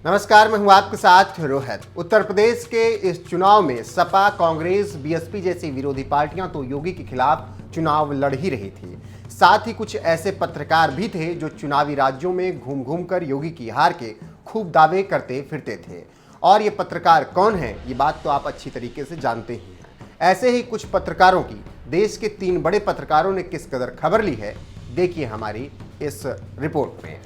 नमस्कार, मैं हूं आपके साथ रोहित। उत्तर प्रदेश के इस चुनाव में सपा, कांग्रेस, बीएसपी जैसी विरोधी पार्टियां तो योगी के खिलाफ चुनाव लड़ ही रही थी। साथ ही कुछ ऐसे पत्रकार भी थे जो चुनावी राज्यों में घूम घूम कर योगी की हार के खूब दावे करते फिरते थे। और ये पत्रकार कौन है, ये बात तो आप अच्छी तरीके से जानते ही हैं। ऐसे ही कुछ पत्रकारों की देश के 3 बड़े पत्रकारों ने किस कदर खबर ली है, देखिए हमारी इस रिपोर्ट में।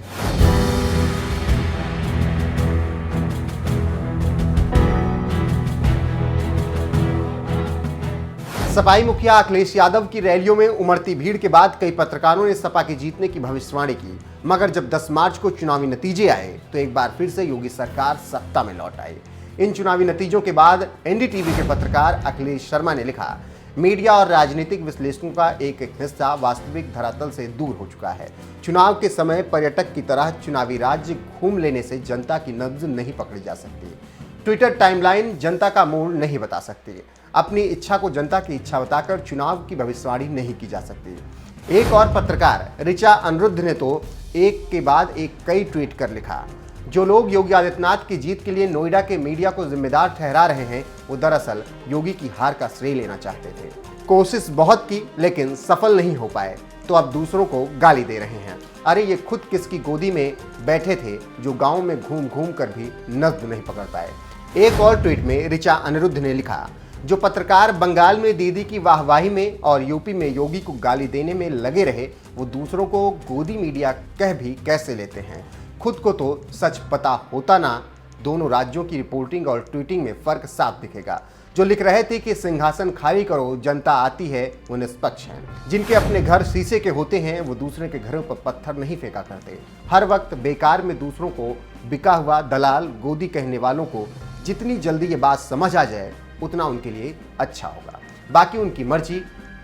सपाई मुखिया अखिलेश यादव की रैलियों में उमड़ती भीड़ के बाद कई पत्रकारों ने सपा के जीतने की भविष्यवाणी की, मगर जब 10 मार्च को चुनावी नतीजे आए तो एक बार फिर से योगी सरकार सत्ता में लौट आई। इन चुनावी नतीजों के बाद एनडीटीवी के पत्रकार अखिलेश शर्मा ने लिखा, मीडिया और राजनीतिक विश्लेषकों का एक हिस्सा वास्तविक धरातल से दूर हो चुका है। चुनाव के समय पर्यटक की तरह चुनावी राज्य घूम लेने से जनता की नब्ज नहीं पकड़ी जा सकती। ट्विटर टाइमलाइन जनता का मूड नहीं बता सकती। अपनी इच्छा को जनता की इच्छा बताकर चुनाव की भविष्यवाणी नहीं की जा सकती। एक और पत्रकार ऋचा अनिरुद्ध ने तो एक के बाद एक कई ट्वीट कर लिखा, जो लोग योगी आदित्यनाथ की जीत के लिए नोएडा के मीडिया को जिम्मेदार ठहरा रहे हैं, वो दरअसल योगी की हार का श्रेय लेना चाहते थे। कोशिश बहुत की लेकिन सफल नहीं हो पाए, तो अब दूसरों को गाली दे रहे हैं। अरे ये खुद किसकी गोदी में बैठे थे जो गांव में घूम घूम कर भी नब्ज नहीं पकड़ पाए। एक और ट्वीट में ऋचा अनिरुद्ध ने लिखा, जो पत्रकार बंगाल में दीदी की वाहवाही में और यूपी में योगी को गाली देने में लगे रहे, वो दूसरों को गोदी मीडिया कह भी कैसे लेते हैं। खुद को तो सच पता होता ना। दोनों राज्यों की रिपोर्टिंग और ट्वीटिंग में फर्क साफ दिखेगा। जो लिख रहे थे कि सिंहासन खाली करो, जनता आती है, वो निष्पक्ष हैं। जिनके अपने घर शीशे के होते हैं, वो दूसरे के घरों पर पत्थर नहीं फेंका करते। हर वक्त बेकार में दूसरों को बिका हुआ दलाल गोदी कहने वालों को जितनी जल्दी ये बात समझ आ जाए उतना उनके लिए अच्छा होगा। बाकी उनकी मर्जी,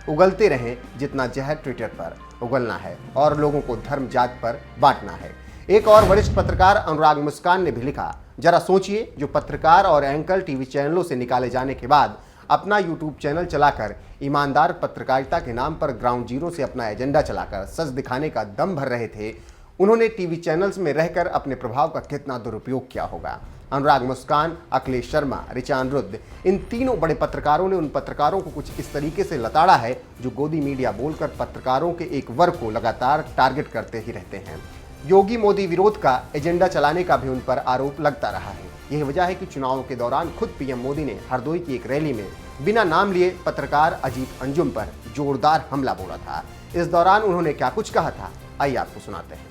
उगलते रहें जितना जहर ट्विटर पर उगलना है और लोगों को धर्म जात पर बांटना है। एक और वरिष्ठ पत्रकार अनुराग मुस्कान ने भी लिखा, जरा सोचिए, जो पत्रकार और एंकर टीवी चैनलों से निकाले जाने के बाद अपना यूट्यूब चैनल चलाकर ईमानदार पत्रकारिता के नाम पर ग्राउंड जीरो से अपना एजेंडा चलाकर सच दिखाने का दम भर रहे थे, उन्होंने टीवी चैनल्स में रहकर अपने प्रभाव का कितना दुरुपयोग किया होगा। अनुराग मुस्कान, अखिलेश शर्मा, ऋचा अनिरुद्ध, इन तीनों बड़े पत्रकारों ने उन पत्रकारों को कुछ इस तरीके से लताड़ा है जो गोदी मीडिया बोलकर पत्रकारों के एक वर्ग को लगातार टारगेट करते ही रहते हैं। योगी मोदी विरोध का एजेंडा चलाने का भी उन पर आरोप लगता रहा है। यही वजह है कि चुनावों के दौरान खुद पीएम मोदी ने हरदोई की एक रैली में बिना नाम लिए पत्रकार अजीत अंजुम पर जोरदार हमला बोला था। इस दौरान उन्होंने क्या कुछ कहा था, आइए आपको सुनाते हैं।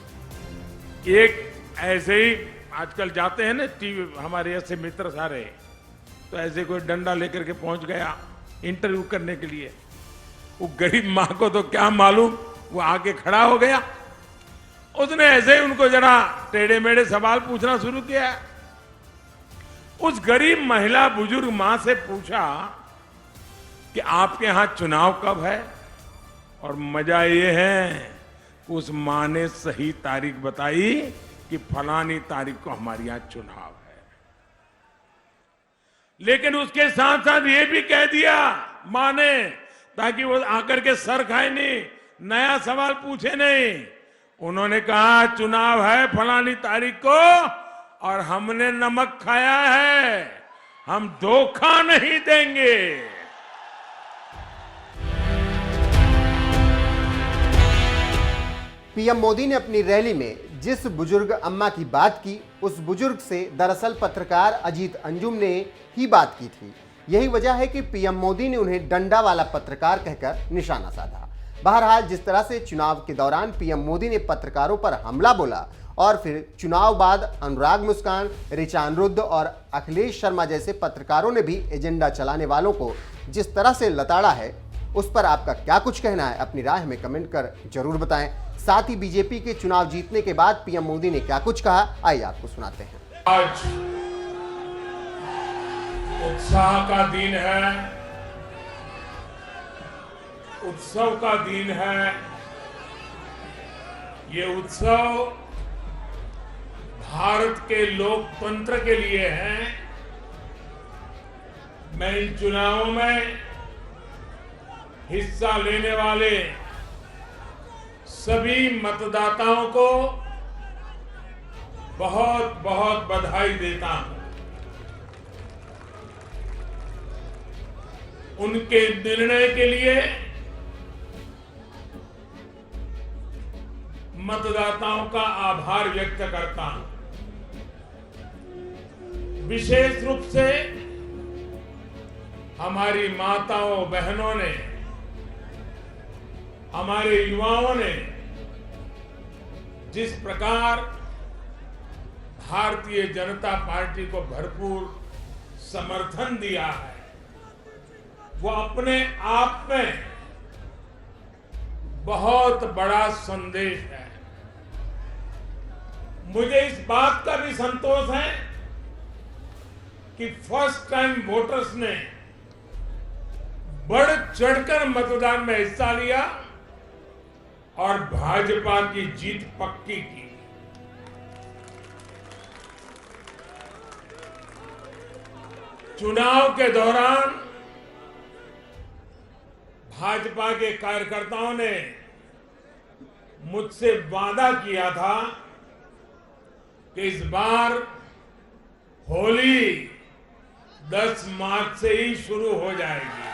एक ऐसे ही आजकल जाते हैं ना टीवी, हमारे ऐसे मित्र सारे, तो ऐसे कोई डंडा लेकर के पहुंच गया इंटरव्यू करने के लिए। वो गरीब मां को तो क्या मालूम, वो आके खड़ा हो गया, उसने ऐसे ही उनको जरा टेढ़े मेढ़े सवाल पूछना शुरू किया। उस गरीब महिला बुजुर्ग मां से पूछा कि आपके यहां चुनाव कब है, और मजा ये है उस मां ने सही तारीख बताई कि फलानी तारीख को हमारे यहां चुनाव है। लेकिन उसके साथ साथ ये भी कह दिया मां ने, ताकि वो आकर के सर खाए नहीं, नया सवाल पूछे नहीं। उन्होंने कहा चुनाव है फलानी तारीख को और हमने नमक खाया है, हम धोखा नहीं देंगे। पीएम मोदी ने अपनी रैली में जिस बुजुर्ग अम्मा की बात की, उस बुजुर्ग से दरअसल पत्रकार अजीत अंजुम ने ही बात की थी। यही वजह है कि पीएम मोदी ने उन्हें डंडा वाला पत्रकार कहकर निशाना साधा। बहरहाल, जिस तरह से चुनाव के दौरान पीएम मोदी ने पत्रकारों पर हमला बोला और फिर चुनाव बाद अनुराग मुस्कान, ऋचा अनिरुद्ध और अखिलेश शर्मा जैसे पत्रकारों ने भी एजेंडा चलाने वालों को जिस तरह से लताड़ा है, उस पर आपका क्या कुछ कहना है, अपनी राय में कमेंट कर जरूर बताएं। साथ ही बीजेपी के चुनाव जीतने के बाद पीएम मोदी ने क्या कुछ कहा, आइए आपको सुनाते हैं। आज उत्साह का दिन है, उत्सव का दिन है। ये उत्सव भारत के लोकतंत्र के लिए है। मैं इन चुनावों में हिस्सा लेने वाले सभी मतदाताओं को बहुत बहुत बधाई देता हूं। उनके निर्णय के लिए मतदाताओं का आभार व्यक्त करता हूं। विशेष रूप से हमारी माताओं बहनों ने, हमारे युवाओं ने जिस प्रकार भारतीय जनता पार्टी को भरपूर समर्थन दिया है, वो अपने आप में बहुत बड़ा संदेश है। मुझे इस बात का भी संतोष है कि फर्स्ट टाइम वोटर्स ने बढ़ चढ़कर मतदान में हिस्सा लिया और भाजपा की जीत पक्की की। चुनाव के दौरान भाजपा के कार्यकर्ताओं ने मुझसे वादा किया था कि इस बार होली 10 मार्च से ही शुरू हो जाएगी।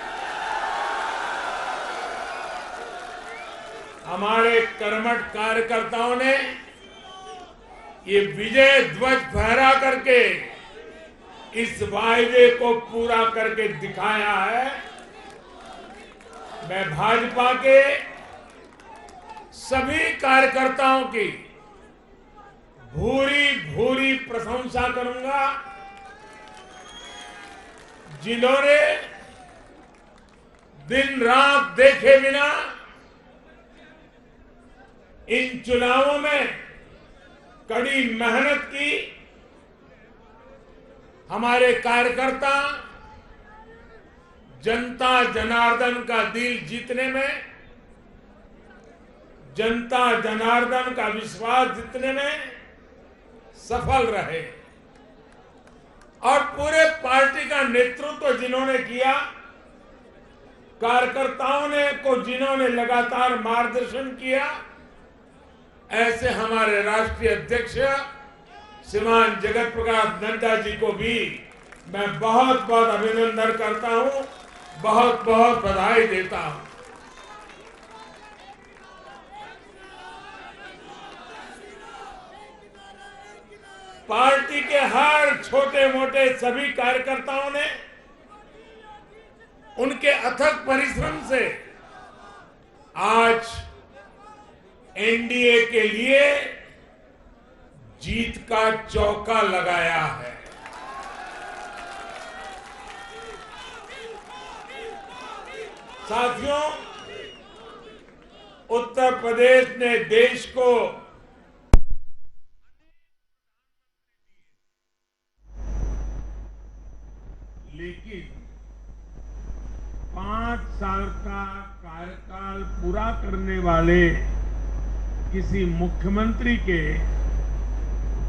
हमारे कर्मठ कार्यकर्ताओं ने ये विजय ध्वज फहरा करके इस वायदे को पूरा करके दिखाया है। मैं भाजपा के सभी कार्यकर्ताओं की भूरी भूरी प्रशंसा करूंगा, जिन्होंने दिन रात देखे बिना इन चुनावों में कड़ी मेहनत की। हमारे कार्यकर्ता जनता जनार्दन का दिल जीतने में, जनता जनार्दन का विश्वास जीतने में सफल रहे और पूरे पार्टी का नेतृत्व जिन्होंने किया, कार्यकर्ताओं ने को जिन्होंने लगातार मार्गदर्शन किया, ऐसे हमारे राष्ट्रीय अध्यक्ष श्रीमान जगत प्रकाश नड्डा जी को भी मैं बहुत बहुत अभिनंदन करता हूं, बहुत बहुत बधाई देता हूं। पार्टी के हर छोटे मोटे सभी कार्यकर्ताओं ने उनके अथक परिश्रम से आज एनडीए के लिए जीत का चौका लगाया है। साथियों, उत्तर प्रदेश ने देश को लेकिन 5 साल का कार्यकाल पूरा करने वाले किसी मुख्यमंत्री के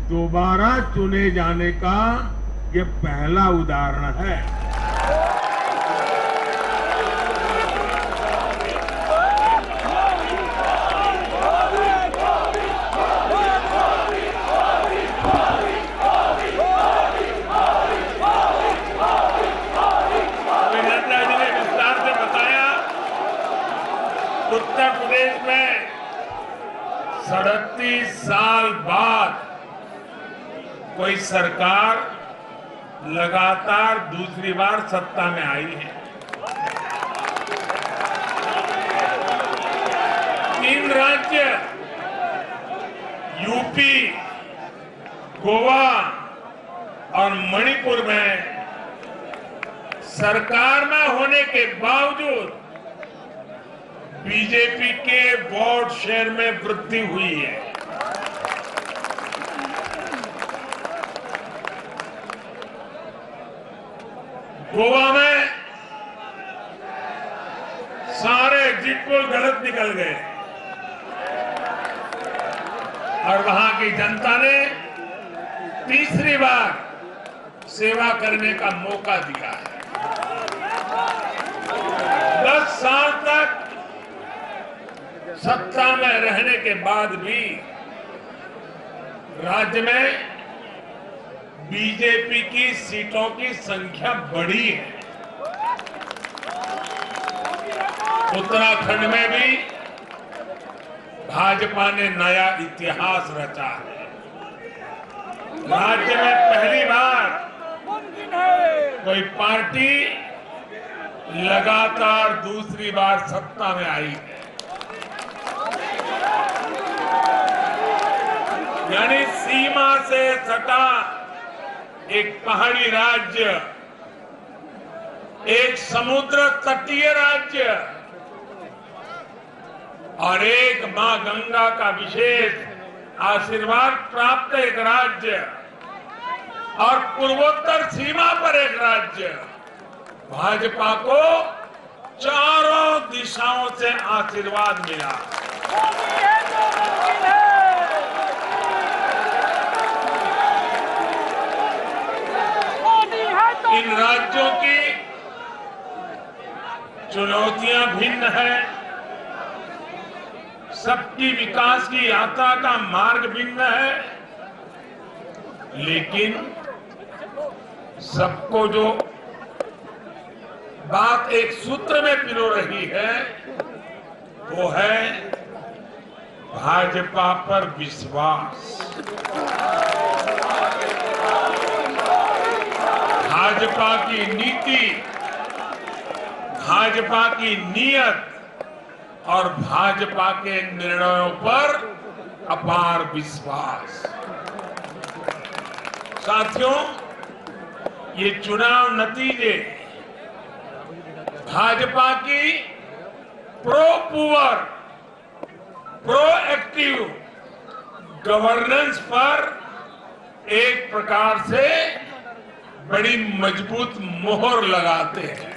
दोबारा चुने जाने का यह पहला उदाहरण है। नड्डा जी ने विस्तार से बताया, उत्तर प्रदेश में 37 साल बाद कोई सरकार लगातार दूसरी बार सत्ता में आई है। 3 राज्य यूपी, गोवा और मणिपुर में सरकार में होने के बावजूद बीजेपी के वोट शेयर में वृद्धि हुई है। गोवा में सारे एग्जिट पोल गलत निकल गए और वहां की जनता ने तीसरी बार सेवा करने का मौका दिया है। 10 साल तक सत्ता में रहने के बाद भी राज्य में बीजेपी की सीटों की संख्या बढ़ी है। उत्तराखंड में भी भाजपा ने नया इतिहास रचा है। राज्य में पहली बार कोई पार्टी लगातार दूसरी बार सत्ता में आई है। यानी सीमा से सटा एक पहाड़ी राज्य, एक समुद्र तटीय राज्य और एक मां गंगा का विशेष आशीर्वाद प्राप्त एक राज्य और पूर्वोत्तर सीमा पर एक राज्य, भाजपा को चारों दिशाओं से आशीर्वाद मिला। इन राज्यों की चुनौतियां भिन्न है, सबकी विकास की यात्रा का मार्ग भिन्न है, लेकिन सबको जो बात एक सूत्र में पिरो रही है वो है भाजपा पर विश्वास। भाजपा की नीति, भाजपा की नीयत और भाजपा के निर्णयों पर अपार विश्वास। साथियों, ये चुनाव नतीजे भाजपा की प्रो पुअर, प्रोएक्टिव गवर्नेंस पर एक प्रकार से बड़ी मजबूत मोहर लगाते हैं।